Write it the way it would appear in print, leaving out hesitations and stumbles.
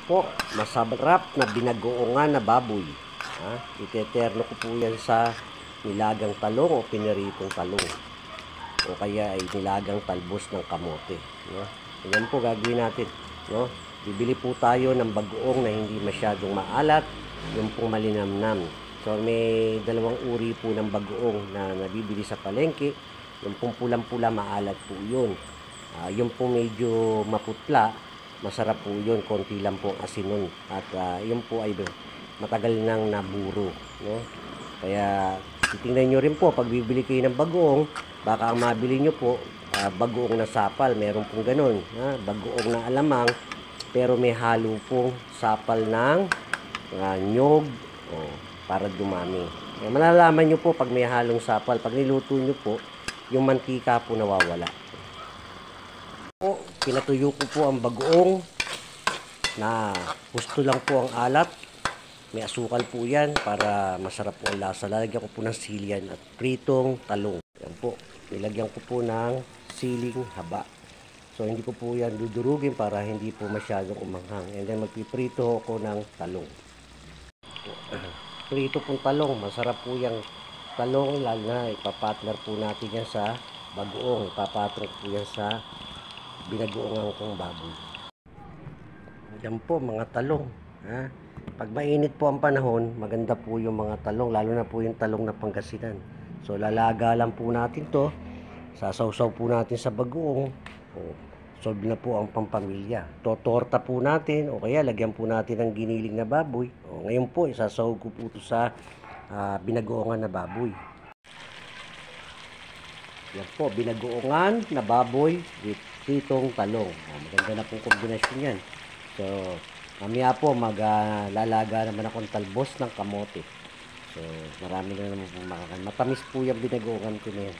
po, masarap na binagoongan na baboy. Iteterno ko po yan sa nilagang talong o piniritong talong. O kaya ay nilagang talbos ng kamote. No? Ayan po gagawin natin. No? Bibili po tayo ng bagoong na hindi masyadong maalat, yung pong malinamnam. So may dalawang uri po ng bagoong na nabibili sa palengke. Yung pong pulang-pula maalat po yun. Yung pong medyo maputla, masarap po yun, konti lang po ang asin nun. At yun po ay matagal nang naburo. No? Kaya titingnan nyo rin po, pag bibili kayo ng bagoong, baka ang mabili nyo po, bagoong na sapal, meron pong ganun. Bagoong na alamang, pero may halo pong sapal ng nyog para dumami. Malalaman nyo po pag may halong sapal, pag niluto nyo po, yung mantika po nawawala. Pinatuyo ko po ang bagoong na gusto lang po ang alat. May asukal po yan para masarap po ang lasa. Lalagyan ko po ng silian at pritong talong. Yan po, nilagyan ko po ng siling haba. So hindi ko po yan dudurugin para hindi po masyadong umanghang. And then magpiprito ako ng talong. Prito pong talong, masarap po yung talong, lalo na ipapartner po natin yan sa bagoong. Ipapartner po yan sa binagoongan kong baboy. Yan po mga talong. Pag mainit po ang panahon, maganda po yung mga talong, lalo na po yung talong na Pangasinan. So lalaga lang po natin to, sasawsaw po natin sa bagoong. Solve na po ang pampamilya. Totorta po natin o kaya lagyan po natin ng giniling na baboy. Ngayon po, isasawag ko po ito sa binagoongan na baboy. Yan po, binagoongan na baboy with pritong talong. Maganda na po kombinasyon yan. So, mamaya po maglalaga naman akong talbos ng kamote. So, marami na naman po makakain. Matamis po yung binagoongan ko na yan.